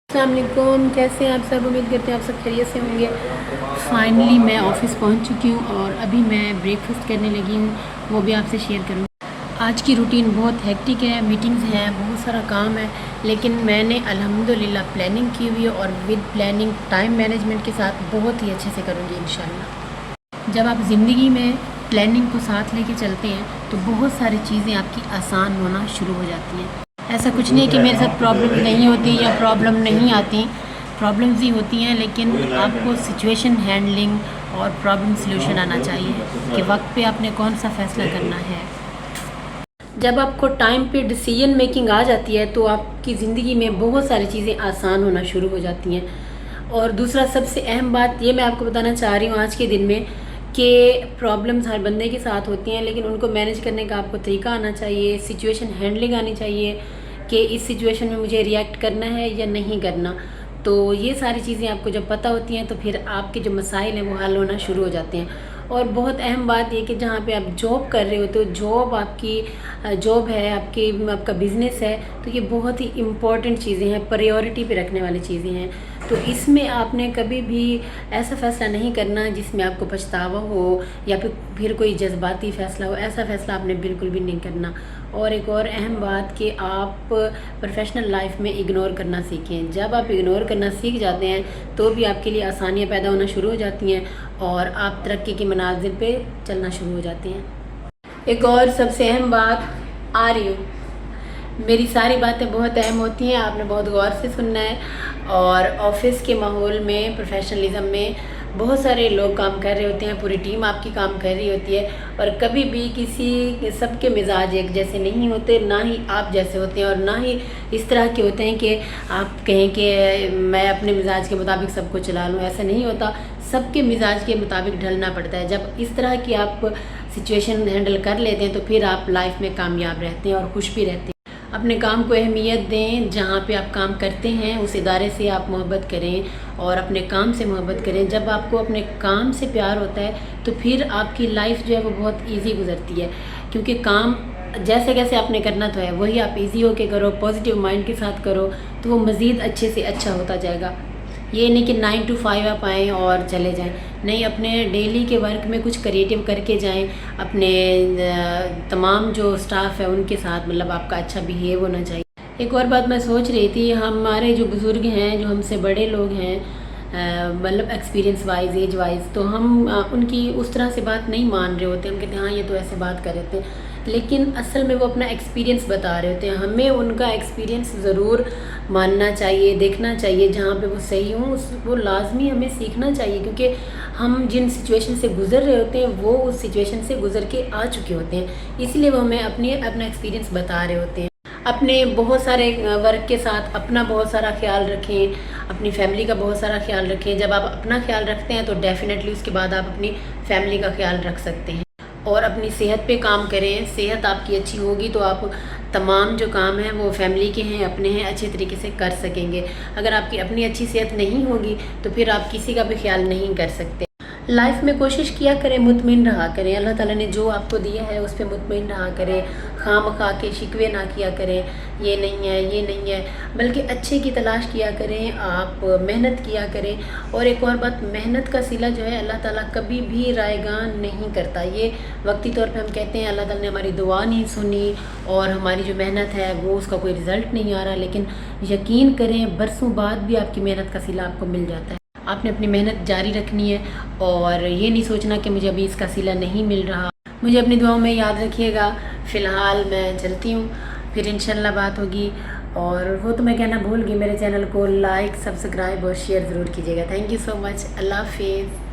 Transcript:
السلام علیکم، کیسے ہیں آپ سب؟ امید کرتے ہیں آپ سب خیریت سے ہوں گے۔ فائنلی میں آفس پہنچ چکی ہوں اور ابھی میں بریک فاسٹ کرنے لگی ہوں، وہ بھی آپ سے شیئر کروں گی۔ آج کی روٹین بہت ہیکٹک ہے، میٹنگز ہیں، بہت سارا کام ہے، لیکن میں نے الحمدللہ پلاننگ کی ہوئی ہے اور ود پلاننگ ٹائم مینجمنٹ کے ساتھ بہت ہی اچھے سے کروں گی انشاءاللہ۔ جب آپ زندگی میں پلاننگ کو ساتھ لے کے چلتے ہیں تو بہت ساری چیزیں آپ کی آسان ہونا شروع ہو جاتی ہیں۔ ایسا کچھ نہیں کہ میرے ساتھ پرابلم نہیں ہوتی یا پرابلم نہیں آتی، پرابلمز ہی ہوتی ہیں، لیکن آپ کو سچویشن ہینڈلنگ اور پرابلم سلیوشن آنا چاہیے کہ وقت پہ آپ نے کون سا فیصلہ کرنا ہے۔ جب آپ کو ٹائم پہ ڈیسیژن میکنگ آ جاتی ہے تو آپ کی زندگی میں بہت ساری چیزیں آسان ہونا شروع ہو جاتی ہیں۔ اور دوسرا سب سے اہم بات یہ میں آپ کو بتانا چاہ رہی ہوں آج کے دن میں کہ پرابلمز ہر بندے کے ساتھ ہوتی ہیں، لیکن ان کو مینیج کرنے کا آپ کو طریقہ آنا چاہیے، سچویشن ہینڈلنگ آنی چاہیے کہ اس سچویشن میں مجھے ریئیکٹ کرنا ہے یا نہیں کرنا۔ تو یہ ساری چیزیں آپ کو جب پتہ ہوتی ہیں تو پھر آپ کے جو مسائل ہیں وہ حل ہونا شروع ہو جاتے ہیں۔ اور بہت اہم بات یہ کہ جہاں پہ آپ جاب کر رہے ہوتے ہو، جاب آپ کی جاب ہے، آپ کا بزنس ہے، تو یہ بہت ہی امپورٹنٹ چیزیں ہیں، پریورٹی پہ رکھنے والی چیزیں ہیں۔ تو اس میں آپ نے کبھی بھی ایسا فیصلہ نہیں کرنا جس میں آپ کو پچھتاوا ہو یا پھر کوئی جذباتی فیصلہ ہو، ایسا فیصلہ آپ نے بالکل بھی نہیں کرنا۔ اور ایک اور اہم بات کہ آپ پروفیشنل لائف میں اگنور کرنا سیکھیں۔ جب آپ اگنور کرنا سیکھ جاتے ہیں تو بھی آپ کے لیے آسانیاں پیدا ہونا شروع ہو جاتی ہیں اور آپ ترقی کی منازل پہ چلنا شروع ہو جاتے ہیں۔ ایک اور سب سے اہم بات آ رہی ہوں، میری ساری باتیں بہت اہم ہوتی ہیں، آپ نے بہت غور سے سننا ہے۔ اور آفس کے ماحول میں، پروفیشنلزم میں بہت سارے لوگ کام کر رہے ہوتے ہیں، پوری ٹیم آپ کی کام کر رہی ہوتی ہے، اور کبھی بھی سب کے مزاج ایک جیسے نہیں ہوتے، نہ ہی آپ جیسے ہوتے ہیں، اور نہ ہی اس طرح کے ہوتے ہیں کہ آپ کہیں کہ میں اپنے مزاج کے مطابق سب کو چلا لوں، ایسا نہیں ہوتا۔ سب کے مزاج کے مطابق ڈھلنا پڑتا ہے۔ جب اس طرح کی آپ سچویشن ہینڈل کر لیتے ہیں تو پھر آپ لائف میں کامیاب رہتے ہیں اور خوش بھی رہتے ہیں۔ اپنے کام کو اہمیت دیں، جہاں پہ آپ کام کرتے ہیں اس ادارے سے آپ محبت کریں اور اپنے کام سے محبت کریں۔ جب آپ کو اپنے کام سے پیار ہوتا ہے تو پھر آپ کی لائف جو ہے وہ بہت ایزی گزرتی ہے، کیونکہ کام جیسے کیسے آپ نے کرنا تو ہے وہی آپ ایزی ہو کے کرو، پازیٹیو مائنڈ کے ساتھ کرو تو وہ مزید اچھے سے اچھا ہوتا جائے گا۔ یہ نہیں کہ 9 to 5 آپ آئیں اور چلے جائیں، نہیں، اپنے ڈیلی کے ورک میں کچھ کریٹیو کر کے جائیں، اپنے تمام جو سٹاف ہے ان کے ساتھ مطلب آپ کا اچھا بیہیو ہونا چاہیے۔ ایک اور بات میں سوچ رہی تھی، ہمارے جو بزرگ ہیں، جو ہم سے بڑے لوگ ہیں، مطلب ایکسپیرینس وائز، ایج وائز، تو ہم ان کی اس طرح سے بات نہیں مان رہے ہوتے، ہم کہتے ہیں ہاں یہ تو ایسے بات کر رہے تھے، لیکن اصل میں وہ اپنا ایکسپیرینس بتا رہے ہوتے ہیں۔ ہمیں ان کا ایکسپیرینس ضرور ماننا چاہیے، دیکھنا چاہیے، جہاں پہ وہ صحیح ہوں وہ لازمی ہمیں سیکھنا چاہیے، کیونکہ ہم جن سچویشن سے گزر رہے ہوتے ہیں وہ اس سچویشن سے گزر کے آ چکے ہوتے ہیں، اس لیے وہ ہمیں اپنا ایکسپیرینس بتا رہے ہوتے ہیں۔ اپنے بہت سارے ورک کے ساتھ اپنا بہت سارا خیال رکھیں، اپنی فیملی کا بہت سارا خیال رکھیں۔ جب آپ اپنا خیال رکھتے ہیں تو ڈیفینیٹلی اس کے بعد آپ اپنی فیملی کا خیال رکھ سکتے ہیں۔ اور اپنی صحت پہ کام کریں، صحت آپ کی اچھی ہوگی تو آپ تمام جو کام ہیں وہ فیملی کے ہیں، اپنے ہیں، اچھے طریقے سے کر سکیں گے۔ اگر آپ کی اپنی اچھی صحت نہیں ہوگی تو پھر آپ کسی کا بھی خیال نہیں کر سکتے۔ لائف میں کوشش کیا کریں، مطمئن رہا کریں، اللہ تعالیٰ نے جو آپ کو دیا ہے اس پہ مطمئن رہا کریں، خواہ مخواہ کے شکوے نہ کیا کریں، یہ نہیں ہے یہ نہیں ہے، بلکہ اچھے کی تلاش کیا کریں، آپ محنت کیا کریں۔ اور ایک اور بات، محنت کا صلہ جو ہے اللہ تعالیٰ کبھی بھی رائے گاں نہیں کرتا۔ یہ وقتی طور پہ ہم کہتے ہیں اللہ تعالیٰ نے ہماری دعا نہیں سنی اور ہماری جو محنت ہے وہ اس کا کوئی رزلٹ نہیں آ رہا، لیکن یقین کریں برسوں بعد بھی آپ کی محنت کا صلہ آپ کو مل جاتا ہے۔ آپ نے اپنی محنت جاری رکھنی ہے اور یہ نہیں سوچنا کہ مجھے ابھی اس کا صلہ نہیں مل رہا۔ مجھے اپنی دعاؤں میں یاد رکھیے گا۔ فی الحال میں چلتی ہوں، پھر انشاءاللہ بات ہوگی۔ اور وہ تو میں کہنا بھول گئی، میرے چینل کو لائک، سبسکرائب اور شیئر ضرور کیجیے گا۔ تھینک یو سو مچ، اللہ حافظ۔